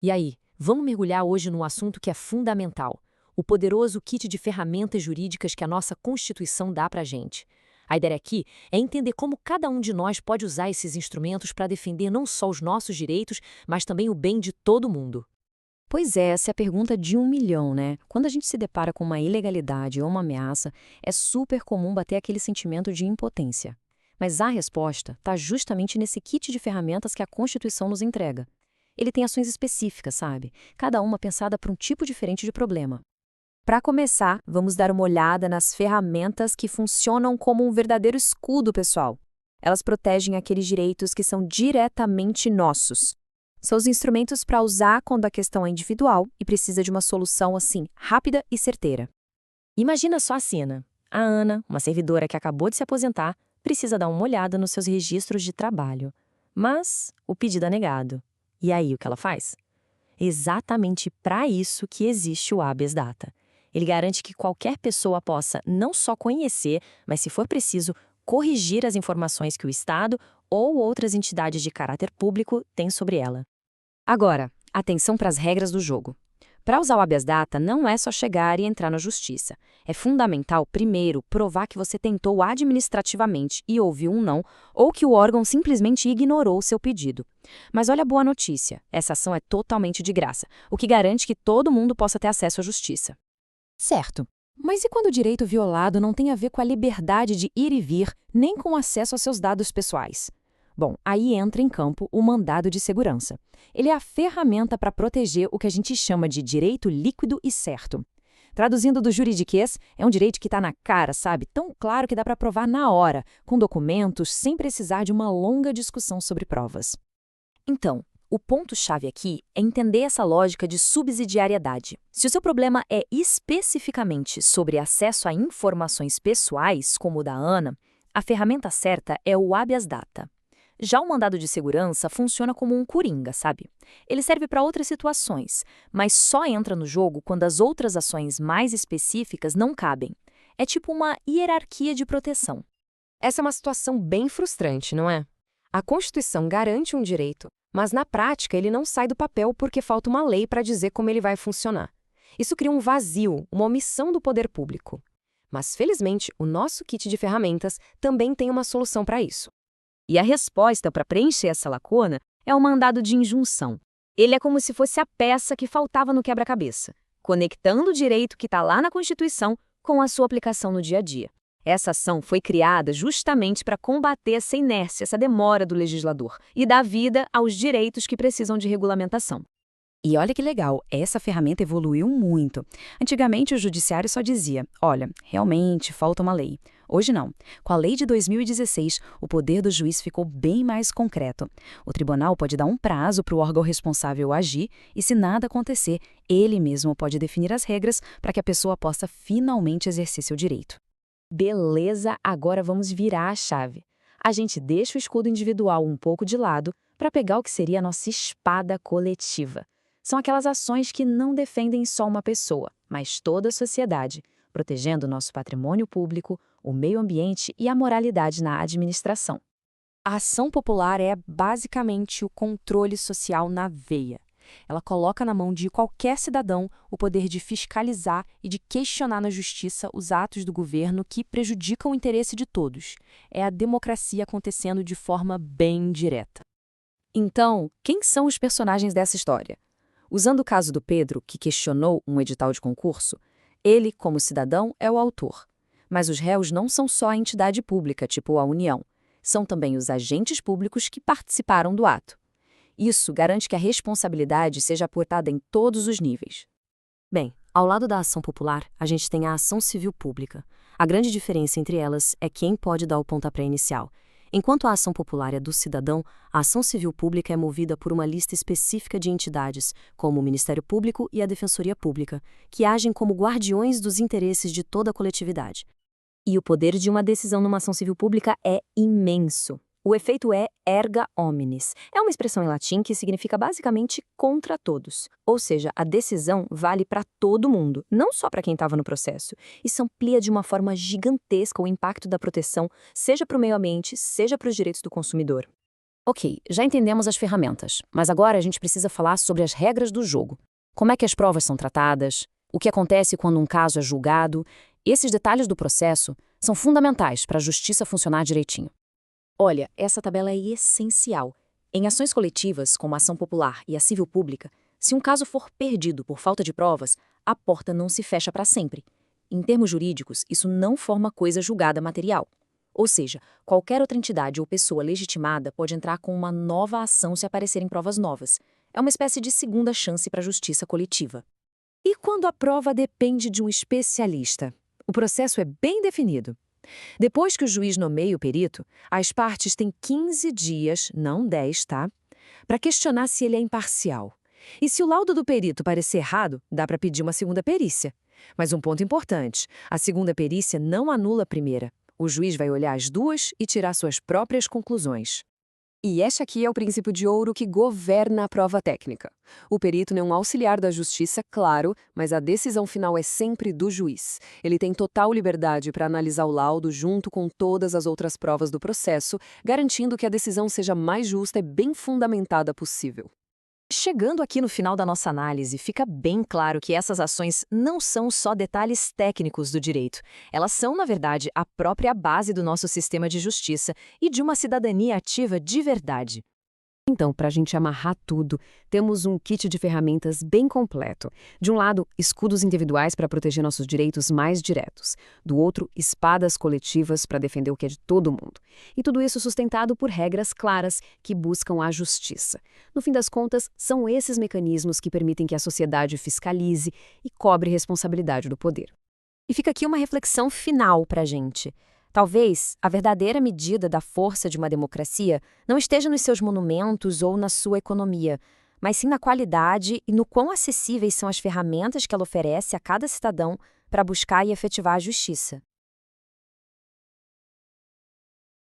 E aí, vamos mergulhar hoje num assunto que é fundamental: o poderoso kit de ferramentas jurídicas que a nossa Constituição dá para a gente. A ideia aqui é entender como cada um de nós pode usar esses instrumentos para defender não só os nossos direitos, mas também o bem de todo mundo. Pois é, essa é a pergunta de 1 milhão, né? Quando a gente se depara com uma ilegalidade ou uma ameaça, é super comum bater aquele sentimento de impotência. Mas a resposta está justamente nesse kit de ferramentas que a Constituição nos entrega. Ele tem ações específicas, sabe? Cada uma pensada para um tipo diferente de problema. Para começar, vamos dar uma olhada nas ferramentas que funcionam como um verdadeiro escudo, pessoal. Elas protegem aqueles direitos que são diretamente nossos. São os instrumentos para usar quando a questão é individual e precisa de uma solução assim, rápida e certeira. Imagina só a cena. A Ana, uma servidora que acabou de se aposentar, precisa dar uma olhada nos seus registros de trabalho. Mas o pedido é negado. E aí, o que ela faz? Exatamente para isso que existe o habeas data. Ele garante que qualquer pessoa possa não só conhecer, mas, se for preciso, corrigir as informações que o Estado ou outras entidades de caráter público têm sobre ela. Agora, atenção para as regras do jogo. Para usar o habeas data, não é só chegar e entrar na justiça. É fundamental, primeiro, provar que você tentou administrativamente e ouviu um não, ou que o órgão simplesmente ignorou o seu pedido. Mas olha a boa notícia: essa ação é totalmente de graça, o que garante que todo mundo possa ter acesso à justiça. Certo. Mas e quando o direito violado não tem a ver com a liberdade de ir e vir, nem com acesso a seus dados pessoais? Bom, aí entra em campo o mandado de segurança. Ele é a ferramenta para proteger o que a gente chama de direito líquido e certo. Traduzindo do juridiquês, é um direito que está na cara, sabe? Tão claro que dá para provar na hora, com documentos, sem precisar de uma longa discussão sobre provas. Então, o ponto-chave aqui é entender essa lógica de subsidiariedade. Se o seu problema é especificamente sobre acesso a informações pessoais, como o da Ana, a ferramenta certa é o habeas data. Já o mandado de segurança funciona como um coringa, sabe? Ele serve para outras situações, mas só entra no jogo quando as outras ações mais específicas não cabem. É tipo uma hierarquia de proteção. Essa é uma situação bem frustrante, não é? A Constituição garante um direito, mas na prática ele não sai do papel porque falta uma lei para dizer como ele vai funcionar. Isso cria um vazio, uma omissão do poder público. Mas, felizmente, o nosso kit de ferramentas também tem uma solução para isso. E a resposta para preencher essa lacuna é o mandado de injunção. Ele é como se fosse a peça que faltava no quebra-cabeça, conectando o direito que está lá na Constituição com a sua aplicação no dia a dia. Essa ação foi criada justamente para combater essa inércia, essa demora do legislador e dar vida aos direitos que precisam de regulamentação. E olha que legal, essa ferramenta evoluiu muito. Antigamente o judiciário só dizia: olha, realmente falta uma lei. Hoje não. Com a lei de 2016, o poder do juiz ficou bem mais concreto. O tribunal pode dar um prazo para o órgão responsável agir e, se nada acontecer, ele mesmo pode definir as regras para que a pessoa possa finalmente exercer seu direito. Beleza, agora vamos virar a chave. A gente deixa o escudo individual um pouco de lado para pegar o que seria a nossa espada coletiva. São aquelas ações que não defendem só uma pessoa, mas toda a sociedade, protegendo o nosso patrimônio público, o meio ambiente e a moralidade na administração. A ação popular é basicamente o controle social na veia. Ela coloca na mão de qualquer cidadão o poder de fiscalizar e de questionar na justiça os atos do governo que prejudicam o interesse de todos. É a democracia acontecendo de forma bem direta. Então, quem são os personagens dessa história? Usando o caso do Pedro, que questionou um edital de concurso, ele, como cidadão, é o autor. Mas os réus não são só a entidade pública, tipo a União. São também os agentes públicos que participaram do ato. Isso garante que a responsabilidade seja aportada em todos os níveis. Bem, ao lado da ação popular, a gente tem a ação civil pública. A grande diferença entre elas é quem pode dar o pontapé inicial. Enquanto a ação popular é do cidadão, a ação civil pública é movida por uma lista específica de entidades, como o Ministério Público e a Defensoria Pública, que agem como guardiões dos interesses de toda a coletividade. E o poder de uma decisão numa ação civil pública é imenso. O efeito é erga omnes. É uma expressão em latim que significa basicamente contra todos. Ou seja, a decisão vale para todo mundo, não só para quem estava no processo. Isso amplia de uma forma gigantesca o impacto da proteção, seja para o meio ambiente, seja para os direitos do consumidor. Ok, já entendemos as ferramentas, mas agora a gente precisa falar sobre as regras do jogo. Como é que as provas são tratadas? O que acontece quando um caso é julgado? Esses detalhes do processo são fundamentais para a justiça funcionar direitinho. Olha, essa tabela é essencial. Em ações coletivas, como a ação popular e a civil pública, se um caso for perdido por falta de provas, a porta não se fecha para sempre. Em termos jurídicos, isso não forma coisa julgada material. Ou seja, qualquer outra entidade ou pessoa legitimada pode entrar com uma nova ação se aparecerem provas novas. É uma espécie de segunda chance para a justiça coletiva. E quando a prova depende de um especialista? O processo é bem definido. Depois que o juiz nomeia o perito, as partes têm 15 dias, não 10, tá? Para questionar se ele é imparcial. E se o laudo do perito parecer errado, dá para pedir uma segunda perícia. Mas um ponto importante, a segunda perícia não anula a primeira. O juiz vai olhar as duas e tirar suas próprias conclusões. E este aqui é o princípio de ouro que governa a prova técnica. O perito é um auxiliar da justiça, claro, mas a decisão final é sempre do juiz. Ele tem total liberdade para analisar o laudo junto com todas as outras provas do processo, garantindo que a decisão seja mais justa e bem fundamentada possível. Chegando aqui no final da nossa análise, fica bem claro que essas ações não são só detalhes técnicos do direito. Elas são, na verdade, a própria base do nosso sistema de justiça e de uma cidadania ativa de verdade. Então, para a gente amarrar tudo, temos um kit de ferramentas bem completo. De um lado, escudos individuais para proteger nossos direitos mais diretos. Do outro, espadas coletivas para defender o que é de todo mundo. E tudo isso sustentado por regras claras que buscam a justiça. No fim das contas, são esses mecanismos que permitem que a sociedade fiscalize e cobre responsabilidade do poder. E fica aqui uma reflexão final para a gente. Talvez a verdadeira medida da força de uma democracia não esteja nos seus monumentos ou na sua economia, mas sim na qualidade e no quão acessíveis são as ferramentas que ela oferece a cada cidadão para buscar e efetivar a justiça.